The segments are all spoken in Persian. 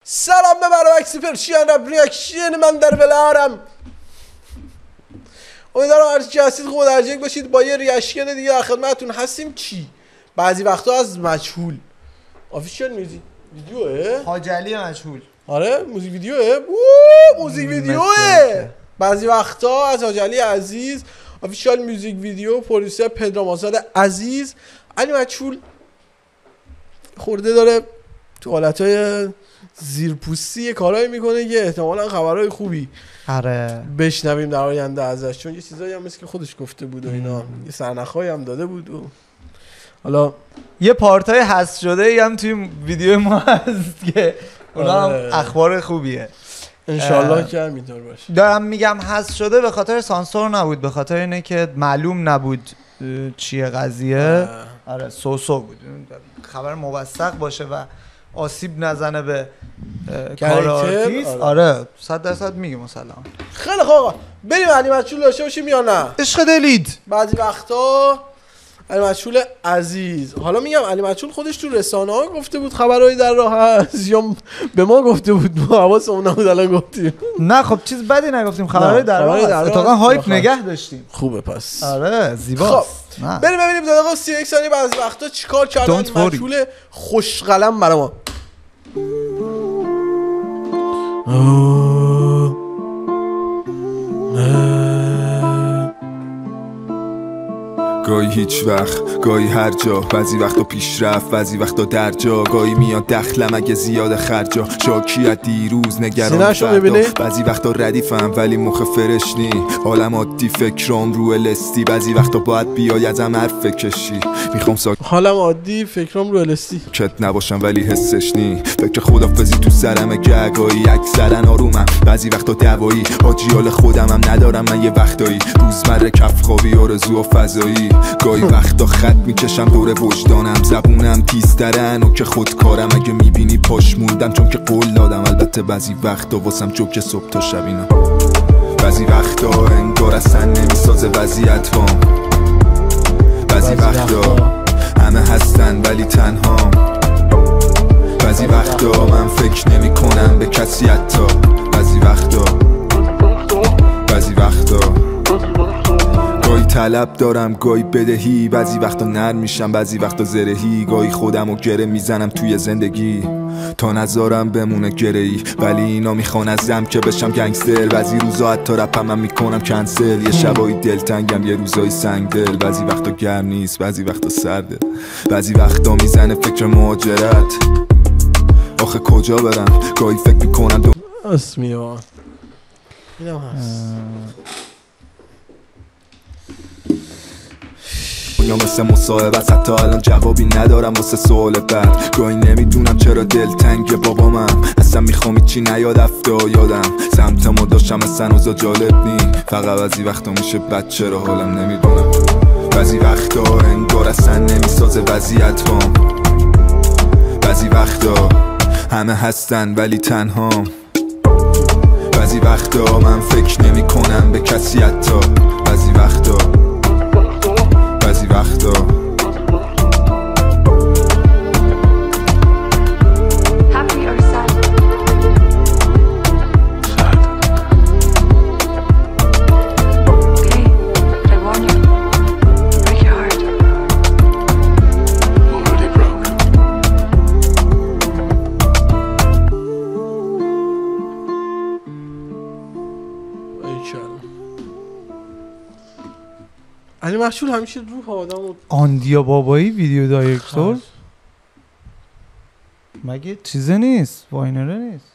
Selam be Merhaba Perşiyan ریاکشن من در بلارم. امیدوارم هر چی هستید خوب و در جنگ باشید. با یه ریاکشن دیگه در خدمتتون هستیم. چی؟ بعضی وقتا از مجهول آفیشیال میوزیک ویدیوه حاج علی مجهول. آره موزیک ویدیوه. موزیک ویدیوه. بعضی وقتا از حاج علی عزیز آفیشیال میوزیک ویدیو پرودوسر پدرام آزاد عزیز. علی مجهول خورده داره تو حالتهای زیرپوستی کارایی میکنه که احتمالاً خبرهای خوبی بشنویم در آینده ازش، چون یه چیزایی هم مثل که خودش گفته بود و اینا یه سرنخایی هم داده بود و حالا یه پارتای حذف شده ای هم توی ویدیو ما هست که اونا هم اخبار خوبیه انشالله که همینطور باشه. دارم میگم حذف شده به خاطر سانسور نبود، به خاطر اینه که معلوم نبود چیه قضیه. آره سوسو بود، خبر موثق باشه و آسیب نزنه به کار آرتیست. آره 100% میگم مثلا. خیلی خوب بریم علی مجهول داشته باشیم یا نه؟ عشق دلید. بعضی وقتا علی مجهول عزیز، حالا میگم علی مجهول خودش تو رسانه ها گفته بود خبرایی در راه هست یا به ما گفته بود؟ ما حواسمون نبود الان گفتیم. نه خب چیز بدی نگفتیم، خبرایی در راه هست. اتفاقا هایپ نگه داشتیم. خوبه پس. آره زیباست. خب بریم ببینیم دقیقاً 31 ثانیه بعضی وقتا چیکار کرد علی مجهول خوشقلم برای ما. گاهی هیچ وقت، گاهی هر جا، بعضی وقتا پیشرفت، بعضی وقتا در جا، گاهی میاد دخلم اگه زیاد خرجا، شاکی از دیروز نگران فردا، بعضی وقتا ردیفم ولی مخ فرش نی، حالم عادی فکرام رو الستی، بعضی وقتا باید بیای ازم حرف کشی، میخوام حالم عادی فکرام رو الستی کت نباشم ولی حسش نی، فکر خدافزی تو سرم گاهی اکثرا آرومم، بعضی وقتا دوایی حاجیال خودم هم ندارم من یه وقتایی، روزمره کف خوابی آرزو و فضایی، گاهی وقتا خط میکشم دور وجدانم، زبونم تیزترن و که خودکارم، اگه میبینی پاش موندم چون که قول دادم، البته بعضی وقتا واسم جوک صبح تا شب اینا، بعضی وقتا انگار اصلا نمیسازه وضعیت وام، بعضی وقتا همه هستن ولی تنهام، بعضی وقتا من فکر نمی کنم به کسی حتی، بعضی وقتا گاهی طلب دارم گاهی بدهی، بعضی وقتا نرم میشم بعضی وقتا زرهی، گاهی خودم و گره میزنم توی زندگی تا نذارم بمونه گرهی، ولی اینا میخوان ازم که بشم گنگستر، بعضی روزا حتی رپم هم میکنم کنسل، یه شبایی دلتنگم یه روزای سنگ دل، بعضی وقتا گرم نیست بعضی وقتا سرده، بعضی وقتا میزنه فکر مهاجرت، آخه کجا برم، گاهی فکر میکنم اسمیوان اینم هست یا مثل مصاحبت، حتی الان جوابی ندارم واسه سوال بعد، گاهی نمیدونم چرا دلتنگ بابامم، اصلا میخوام چی نیاد افتا یادم، سمتمو داشتم اصلا اوزا جالب نی، فقط بعضی وقتا میشه بد چرا حالم نمیدونم، بعضی وقتا انگار اصلا نمیسازه وضعیت وام، بعضی وقتا همه هستن ولی تنهام، بعضی وقتا من فکر نمی کنم به کسی حتی، بعضی وقتا علی مجهول همیشه روح آدمو. آندیا بابایی ویدیو دایرکتور مگه چیزه نیست؟ واینره نیست؟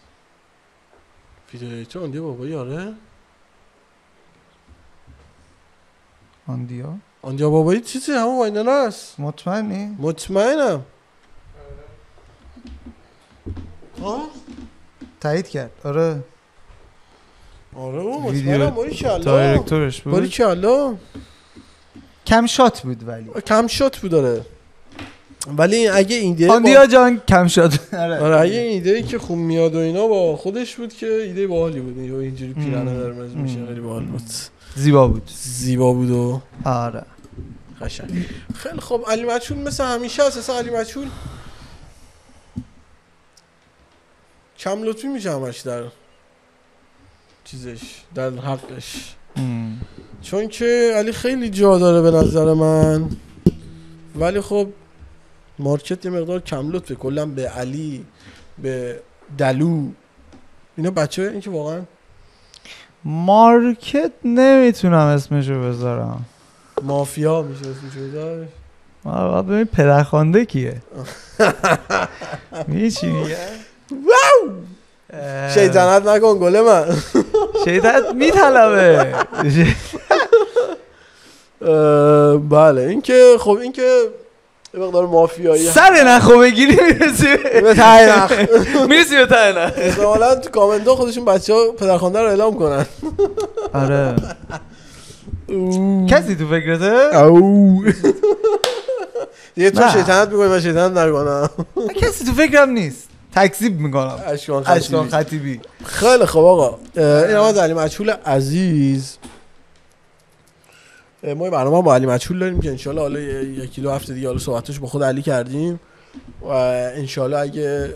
ویدیو دایرکتور آندیا بابایی؟ آره آندیا بابایی چیزه همون واینره است. مطمئنی؟ مطمئنم. تایید کرد. آره مطمئنم. باریکالله دایرکتورش بود. باریکالله کم شات بود ولی کم شات بود. داره ولی اگه ایده آندیا جان کم شات آره اگه ایده که خوب میاد و اینا با خودش بود که ایده باحالی بود، یا اینجوری پیرنه قرمز میشه خیلی باحال بود، زیبا بود و آره قشنگ. خیلی خب علی مجهول مثل همیشه اساسا علی مجهول کم لطفی میشه همش در چیزش، در حقش. چون که علی خیلی جا داره به نظر من، ولی خب مارکت یه مقدار کم لطفه کلا به علی، به دلو، اینا بچه این که واقعا مارکت نمیتونم اسمشو بذارم، مافیا میشه اسمشو بذار. ما ببین پدرخوانده کیه. میگی چی میگه؟ واو شیطنت نکن گل من. شیطنت میطلبه. بله این که خب این که یه مقدار مافیایی سر نخو بگیری میرسی به ته نخ، میرسی به ته نخ. احتمالا تو کامنت ها خودشون بچه ها پدرخوانده رو اعلام کنن. آره کسی تو فکرته؟ او دیگه تو شیطنت میکنی من شیطنت نکنم. کسی تو فکرم نیست، تکذیب میکنم. اشکان خطیبی. خیلی خوب آقا، این هم از علی مجهول عزیز. ما یه برنامه با علی مجهول داریم که انشالله حالا یکی دو هفته دیگه حالا صحبتش با خود علی کردیم و انشالله اگه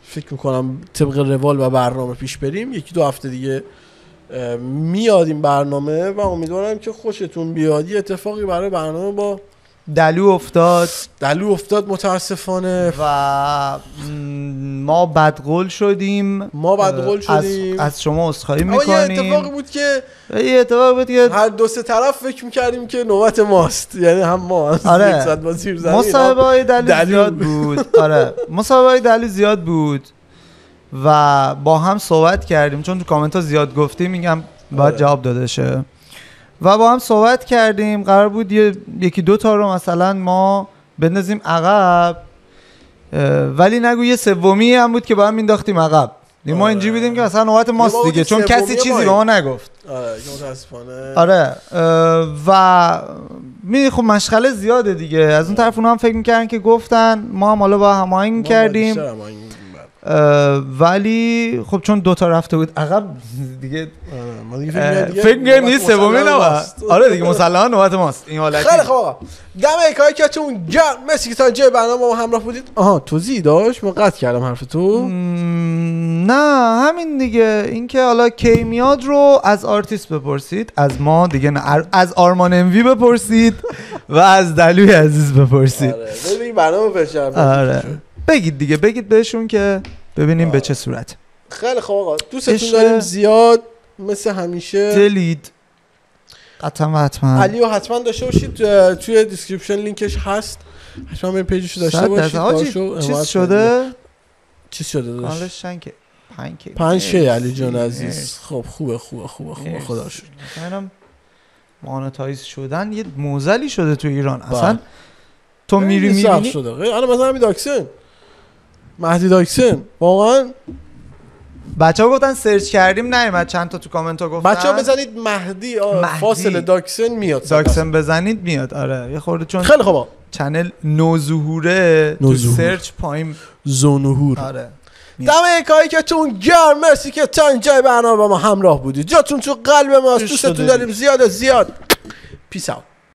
فکر میکنم طبق روال و برنامه پیش بریم یکی دو هفته دیگه میاد این برنامه و امیدوارم که خوشتون بیاد. یه اتفاقی برای برنامه با دلو افتاد متاسفانه و ما بدقول شدیم. از شما عذرخواهی میکنیم. یه اتفاقی بود که هر دو سه طرف فکر میکردیم که نوبت ماست، یعنی هم ما. آره مصاحبه های دلو زیاد بود. آره مصاحبه های دلو زیاد بود و با هم صحبت کردیم، چون تو کامنت ها زیاد گفتیم میگم باید جواب داده شه و با هم صحبت کردیم. قرار بود یکی دو تا رو مثلا ما بندازیم عقب، ولی نگو یه سومی هم بود که با هم مینداختیم عقب. ما اینجوری بودیم که مثلا نوبت ماست دیگه، چون کسی چیزی به ما نگفت. آره متاسفانه. آره و می خب مشغله زیاده دیگه. از اون طرف اونها هم فکر میکردن که گفتن، ما هم حالا با هماهنگ کردیم، ولی خب چون دوتا رفته بود عقب دیگه فکر می‌کنم یه سومی نبود. آره دیگه مسلماً نوبت ماست این حالتی. خیلی خوب دم ایکایی که چون گرم مرسی که تا جای برنامه ما همراه بودید. آها توضیح داشت، من قطع کردم حرف تو. نه همین دیگه، این که حالا کی میاد رو از آرتیست بپرسید، از ما دیگه نه، از آرمان اموی بپرسید و از دلوی عزیز بپرسید. آره ببین برنامه فشار. آره بگید دیگه، بگید بهشون که ببینیم به چه صورت. خیلی خوب آقا دوستتون داریم زیاد مثل همیشه. دلید حتما علیو حتما داشته باشید، توی دیسکریپشن لینکش هست، حتما برید پیجشو داشته باشید. چیز شده داشت کانالش شنکه 5K علی جان عزیز. خب خوبه خدا شکر. منم مانتایز شدن یه موزلی شده تو ایران اصلا. تو میری میبینی شده. الان مثلا همین داکسن، مهدی داکسن، واقعا بچه‌ها گفتن سرچ کردیم نیومد، چند تا تو کامنت ها گفتن بچه‌ها بزنید مهدی فاصله داکسن میاد، داکسن بزنید میاد. آره یه خورده چون خیلی خوبه چنل نوظهوره تو سرچ پایین زونهور. آره دم یکایی که تون گرم مرسی که تا اینجای برنامه با ما همراه بودید. جاتون تو قلب ماست، دوستتون داریم زیاد. پیس اوت.